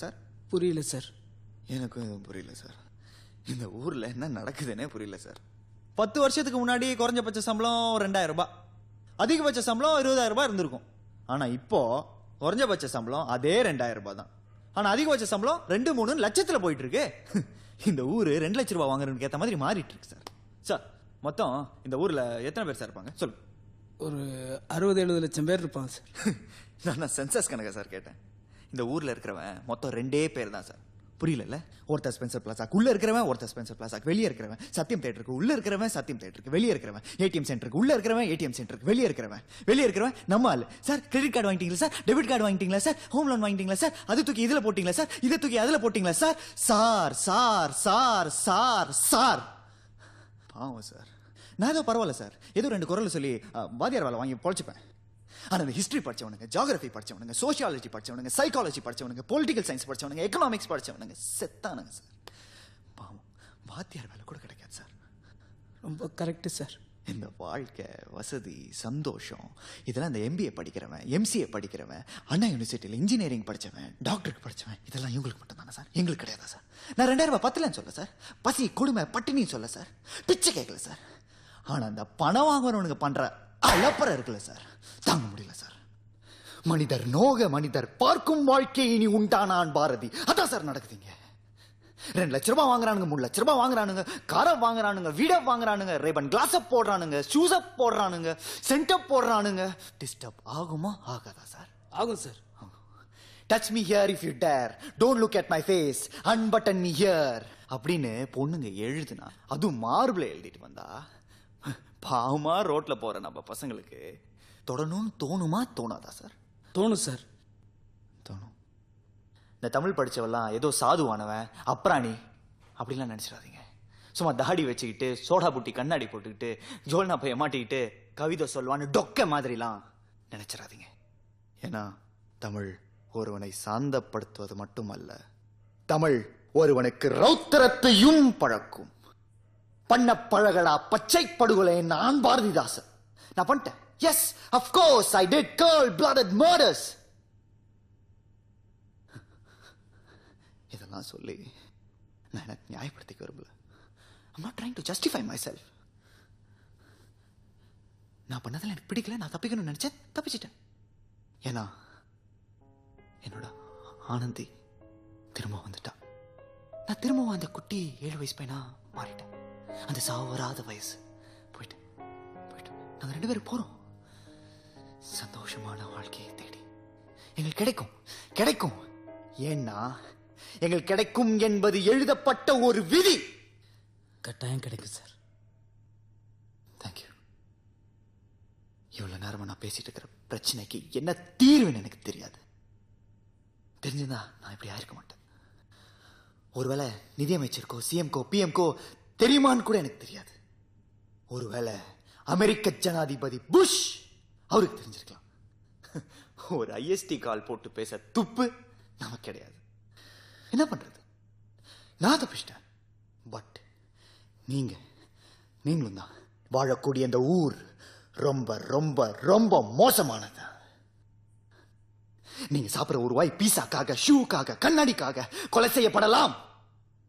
Sir? புரியல sir. எனக்கும் எதுவும் புரியல சார். இந்த ஊர்ல என்ன நடக்குதுன்னே புரியல சார். 10 வருஷத்துக்கு முன்னாடி குறைஞ்சபட்ச சம்பளம் 2000 ரூபாய், அதிகபட்ச சம்பளம் 20000 ரூபாய் இருந்திருக்கும். ஆனா இப்போ குறைஞ்சபட்ச சம்பளம் அதே 2000 ரூபாய் தான். ஆனா அதிகபட்ச சம்பளம் 2-3 லட்சத்துல போயிட்டு இருக்கு. இந்த ஊரு 2 லட்சம் ரூபாய் வாங்குறதுக்கு ஏத்த மாதிரி மாறிட்டு இருக்கு சார். சார், மொத்தம் இந்த ஊர்ல எத்தனை பேர் சார் இருப்பாங்க சொல்லு? ஒரு 60-70 லட்சம் பேர் இருப்பாங்க சார். நான் சென்சஸ் கணக்கா சார் கேட்டேன். இந்த ஊர்ல இருக்கிறவன் மொத்தம் 2 பேர் தான் சார். புரியல? ஒருத்தர் ஸ்பென்சர் பிளாசாக்கு உள்ள இருக்கிறவன், ஒருத்தர் ஸ்பென்சர் பிளாசாக்கு வெளியே இருக்கிறவன், சத்தியம் தியேட்டருக்கு உள்ள இருக்கிறவன், சத்தியம் தியேட்டருக்கு வெளியே இருக்கிறவன், ஏடிஎம் சென்டருக்கு உள்ள இருக்கிறவன், ஏடிஎம் சென்டருக்கு வெளியே இருக்கிறவன் நம்ம ஆளு. சார், கிரெடிட் கார்டு வாங்கிட்டீங்களா சார்? டெபிட் கார்டு வாங்கிட்டீங்களா சார்? ஹோம் லோன் வாங்கிட்டீங்களா சார்? அது தூக்கி இதுல போட்டீங்களா சார்? இதை தூக்கி அதுல போட்டீங்களா sir? Sir sir sir sir sir பாவம் சார். நான் ஏதோ பரவாயில்ல சார், ஏதோ 2 குரல் சொல்லி வாதியார் வேலை வாங்கி பொழைச்சிப்பேன். ஆனா இந்த ஹிஸ்டரி படிச்சவனுங்க, ஜியோகிராஃபி படிச்சவனுங்க, சோசியாலஜி படிச்சவனுங்க, சைக்காலஜி படிச்சவனுங்க, பொலிட்டிக்கல் சயின்ஸ் படிச்சவனுங்க, எக்கனாமிக்ஸ் படிச்சவனுங்க செத்தானுங்க சார். பாவம், வாத்தியார் வேலை கூட கிடைக்காது சார். ரொம்ப கரெக்ட் சார். இந்த வாழ்க்கை, வசதி, சந்தோஷம் இதெல்லாம் இந்த எம்பிஏ படிக்கிறவன், எம்சிஏ படிக்கிறவன், அண்ணா யூனிவர்சிட்டியில் இன்ஜினியரிங் படிச்சவன், டாக்டருக்கு படிச்சவன், இதெல்லாம் இவங்களுக்கு மட்டும் தானே சார்? எங்களுக்கு கிடையாதா சார்? நான் 2000 ரூபாய் பத்தலன்னு சொல்ல சார், பசி கொடுமை பட்டினின்னு சொல்ல சார், பிச்சை கேட்கல சார். ஆனா அந்த பணம் வாங்குறவனுக்கு பண்ற அலப்பறை இருக்குல்ல சார், தாங்க முடியல சார். மனிதர் நோக மனிதர் பார்க்கும் வாழ்க்கை இனி உண்டானான் பாரதி. அதான் சார் நடக்குதுங்க. 2 லட்ச ரூபாய் வாங்குறானுங்க, 3 லட்ச ரூபாய் வாங்குறானுங்க, காரை வாங்குறானுங்க, வீட வாங்குறானுங்க, ரேபன் கிளாஸ் போடுறானுங்க, ஷூஸ் போடுறானுங்க, சென்டப் போடுறானுங்க. டிஸ்டர்ப் ஆகுமா ஆகாதா சார்? ஆகும் sir. Touch me here if you dare, don't look at my face, unbutton me here அப்படின்னு பொண்ணுங்க எழுதுனா, அதுவும் மார்பிள எழுதிட்டு வந்தா, பாவமா ரோட்ல போற நம்ம பசங்களுக்கு தொடணும்னு தோணுமா தோணாதா சார்? தோணும் சார். தோணும். இந்த தமிழ் படிச்சவெல்லாம் ஏதோ சாதுவானவன், அப்ராணி அப்படிலாம் நினைச்சிடாதீங்க. சும்மா தாடி வச்சுக்கிட்டு, சோடா புட்டி கண்ணாடி போட்டுக்கிட்டு, ஜோல்னா பைய மாட்டிக்கிட்டு கவிதை சொல்வான்னு டொக்க மாதிரிலாம் நினைச்சிடாதீங்க. ஏன்னா தமிழ் ஒருவனை சாந்தப்படுத்துவது மட்டுமல்ல, தமிழ் ஒருவனுக்கு ரௌத்திரத்தையும் பழக்கும். பண்ண பழகடா பச்சை படுகொலை நான் பாரதிதாசன். நான் பண்ணிட்டேன். Yes, of course I did cold-blooded murders. இதெல்லாம் சொல்லி நான் எனக்கு நியாயப்படுத்திக்க விரும்பல. I'm not trying to justify myself. நான் பண்ணதில் எனக்கு பிடிக்கல, நான் தப்பிக்கணும்னு நினைச்சேன், தப்பிச்சிட்டேன். ஏன்னா என்னோட ஆனந்தி திரும்ப வந்துட்டா. நான் திரும்பவும் அந்த குட்டி 7 வயசு பையனா மாறிட்டேன். அந்த சாவராத வயசு போயிட்டு நாங்க 2 பேரும் போறோம் சந்தோஷமான வாழ்க்கையை தேடி. எங்களுக்கு கிடைக்கும். ஏன்னா எங்களுக்கு கிடைக்கும் என்பது எழுதப்பட்ட ஒரு விதி. கட்டாயம் கிடைக்கும் சார். தேங்க்யூ. இவ்வளவு நேரமா நான் பேசிட்டு இருக்கிற பிரச்சனைக்கு என்ன தீர்வுன்னு எனக்கு தெரியாது. தெரிஞ்சுதான் நான் இப்படி ஆயிருக்க மாட்டேன். ஒருவேளை நிதியமைச்சருக்கோ, சிஎம்கோ, பிஎம்கோ தெரியுமான்னு கூட எனக்கு தெரியாது. ஒருவேளை அமெரிக்க ஜனாதிபதி புஷ் அவருக்கு தெரிஞ்சிருக்கலாம். ஒரு ஐஎஸ்டி கால் போட்டு பேச துப்பு நமக்கு கிடையாது. என்ன பண்றது? நான் தப்பிச்சிட்டேன். பட் நீங்களும் தான். வாழக்கூடிய இந்த ஊர் ரொம்ப ரொம்ப ரொம்ப மோசமானது. நீங்க சாப்பிடுற ஒரு வாய் பீஸாக்காக, ஷூக்காக, கண்ணாடிக்காக கொலை செய்யப்படலாம்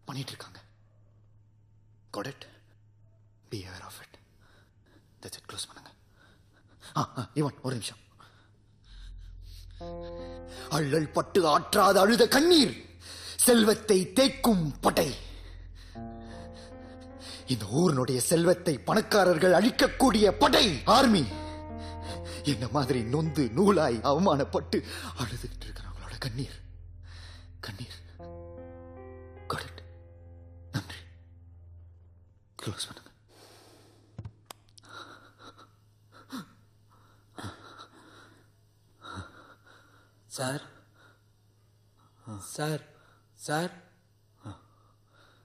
பண்ணிட்டு இருக்காங்க. Got it? Be aware of it. That's it. Close பண்ணுங்க. இவன் ஒரு நிமிஷம். அள்ளல் பட்டு ஆற்றாத அழுத கண்ணீர் செல்வத்தை தேய்க்கும் பட்டை. இந்த ஊரினுடைய செல்வத்தை பணக்காரர்கள் அழிக்கக்கூடிய படை, ஆர்மி. என்ன மாதிரி நொந்து நூலாய் அவமானப்பட்டு அழுதுகிட்டு இருக்கிறவங்களோட கண்ணீர். Got it? நன்றி. க்ளோஸ் பண்ணுங்க. சார்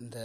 இந்த